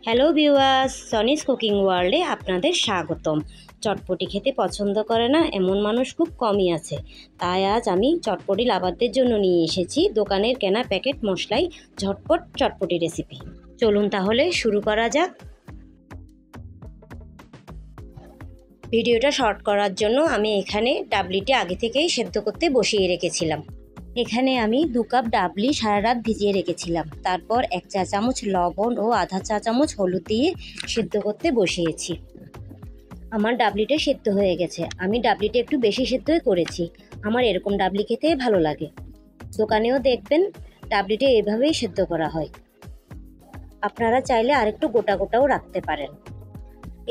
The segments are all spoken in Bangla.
হ্যালো ভিউয়ার্স, সনিস কুকিং ওয়ার্ল্ডে আপনাদের স্বাগতম। চটপটি খেতে পছন্দ করে না এমন মানুষ খুব কমই আছে। তাই আজ আমি চটপটি লাভারদের জন্য নিয়ে এসেছি দোকানের কেনা প্যাকেট মশলাই ঝটপট চটপটি রেসিপি। চলুন তাহলে শুরু করা যাক। ভিডিওটা শর্ট করার জন্য আমি এখানে ডাবলিটি আগে থেকেই সেদ্ধ করতে বসিয়ে রেখেছিলাম। এখানে আমি 2 কাপ ডাবলি সারা রাত ভিজিয়ে রেখেছিলাম। তারপর 1 চা চামচ লবণ ও আধা চা চামচ হলুদ দিয়ে সেদ্ধ করতে বসিয়েছি। আমার ডাবলিটা সেদ্ধ হয়ে গেছে। আমি ডাবলিটা একটু বেশি সেদ্ধই করেছি। আমার এরকম ডাবলি খেতে ভালো লাগে। দোকানেও দেখবেন ডাবলিটা এভাবেই সেদ্ধ করা হয়। আপনারা চাইলে আরেকটু গোটা গোটাও রাখতে পারেন।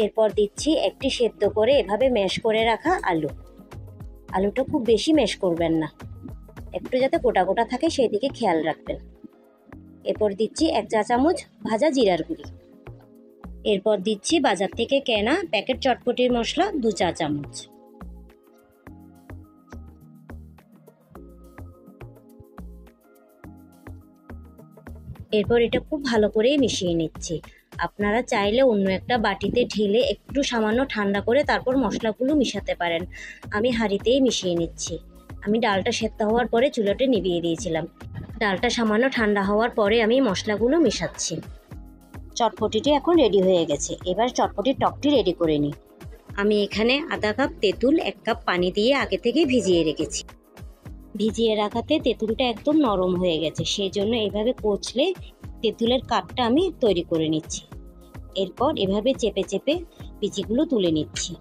এরপর দিচ্ছি একটি সেদ্ধ করে এভাবে ম্যাশ করে রাখা আলু। আলুটা খুব বেশি ম্যাশ করবেন না, একটু যাতে গোটা গোটা থাকে সেই দিকে খেয়াল রাখবেন। এরপর দিচ্ছি 1 চা চামচ ভাজা জিরার গুঁড়ি। এরপর দিচ্ছি বাজার থেকে কেনা প্যাকেট চটপটির মশলা 2 চা চামচ। এরপর এটা খুব ভালো করে মিশিয়ে নিচ্ছি। আপনারা চাইলে অন্য একটা বাটিতে ঢেলে একটু সামান্য ঠান্ডা করে তারপর মশলাগুলো মিশাতে পারেন। আমি হাঁড়িতেই মিশিয়ে নিচ্ছি। আমি ডালটা সেদ্ধ হওয়ার পরে চুলাটা নিভিয়ে দিয়েছিলাম। ডালটা সামান্য ঠান্ডা হওয়ার পরে আমি মশলাগুলো মেশাচ্ছি। চটপটিটি এখন রেডি হয়ে গেছে। এবার চটপটির টকটি রেডি করে নিই। আমি এখানে আধা কাপ তেঁতুল 1 কাপ পানি দিয়ে আগে থেকে ভিজিয়ে রেখেছি। ভিজিয়ে রাখাতে তেঁতুলটা একদম নরম হয়ে গেছে, সেই জন্য এভাবে কচলে তেঁতুলের কাঠটা আমি তৈরি করে নিচ্ছি। এরপর এভাবে চেপে চেপে বিচিগুলো তুলে নিচ্ছি।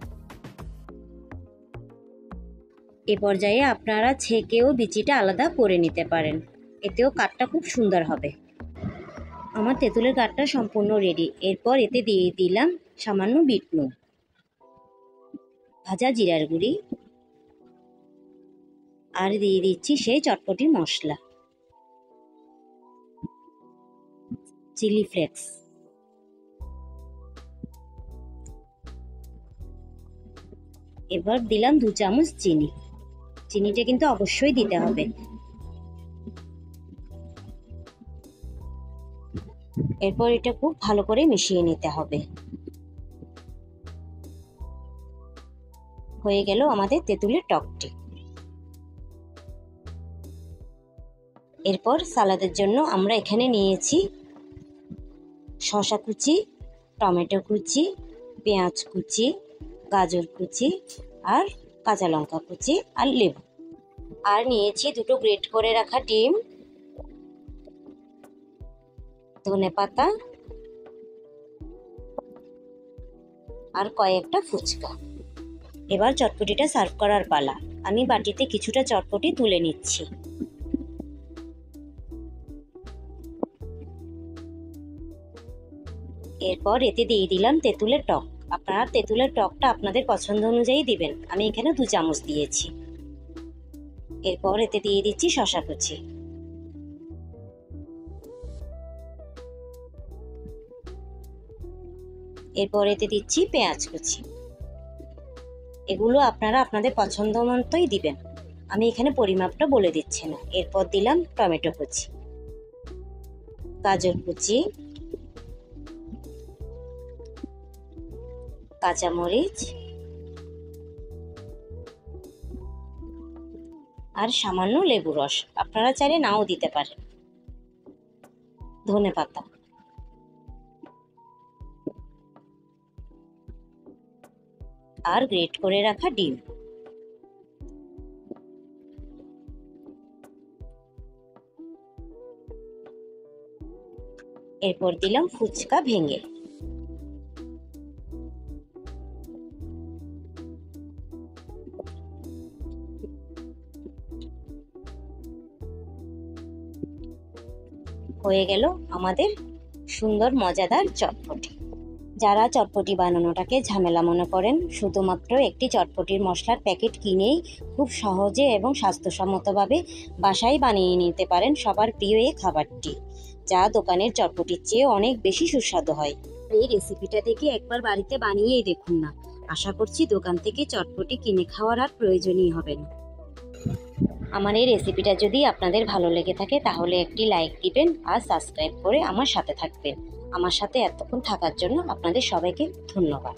এ পর্যায়ে আপনারা ছেঁকেও বিচিটা আলাদা করে নিতে পারেন, এতেও কাঠটা খুব সুন্দর হবে। আমার তেঁতুলের কাঠটা সম্পূর্ণ রেডি। এরপর এতে দিয়ে দিলাম সামান্য বিট নুন, ভাজা জিরার গুঁড়ি, আর দিয়ে দিচ্ছি সেই চটপটির মশলা, চিলি ফ্লেক্স। এবার দিলাম 2 চামচ চিনি। চিনিটা কিন্তু অবশ্যই দিতে হবে। এরপর এটা খুব ভালো করে মিশিয়ে নিতে হবে। হয়ে গেল আমাদের তেঁতুলের টকটি। এরপর সালাদের জন্য আমরা এখানে নিয়েছি শসা কুচি, টমেটো কুচি, পেঁয়াজ কুচি, গাজর কুচি, আর কাঁচা লঙ্কা কুচি, আর লেবু। আর নিয়েছি 2টো গ্রেট করে রাখা ডিম, ধনেপাতা, আর কয়েকটা ফুচকা। এবার চটপটিটা সার্ভ করার পালা। আমি বাটিতে কিছুটা চটপটি তুলে নিচ্ছি। এরপর এতে দিয়ে দিলাম তেঁতুলের টক। আপনারা তেঁতুলের টকটা আপনাদের পছন্দ অনুযায়ী দিবেন। আমি এখানে 2 চামচ দিয়েছি। এরপর এতে দিয়ে দিচ্ছি শসা কুচি। এরপর এতে দিচ্ছি পেঁয়াজ কুচি। এগুলো আপনারা আপনাদের পছন্দ মতোই দিবেন, আমি এখানে পরিমাপটা বলে দিচ্ছি না। এরপর দিলাম টমেটো কুচি, গাজর কুচি, কাঁচামরিচ, আর সামান্য লেবু রস। আপনারা চাইলে নাও দিতে পারেন। ধনেপাতা, আর গ্রেট করে রাখা ডিম। এরপর দিলাম ফুচকা ভেঙে। হয়ে গেল আমাদের সুন্দর মজাদার চটপটি। যারা চটপটি বানানোটাকে ঝামেলা মনে করেন, শুধুমাত্র একটি চটপটির মশলার প্যাকেট কিনেই খুব সহজে এবং স্বাস্থ্যসম্মতভাবে বাসায় বানিয়ে নিতে পারেন সবার প্রিয় এই খাবারটি, যা দোকানের চটপটির চেয়ে অনেক বেশি সুস্বাদু হয়। এই রেসিপিটা দেখে একবার বাড়িতে বানিয়েই দেখুন না। আশা করছি দোকান থেকে চটপটি কিনে খাওয়ার আর প্রয়োজনই হবে না। আমার এই রেসিপিটা যদি আপনাদের ভালো লেগে থাকে তাহলে একটি লাইক দিবেন আর সাবস্ক্রাইব করে আমার সাথে থাকবেন। আমার সাথে এতক্ষণ থাকার জন্য আপনাদের সবাইকে ধন্যবাদ।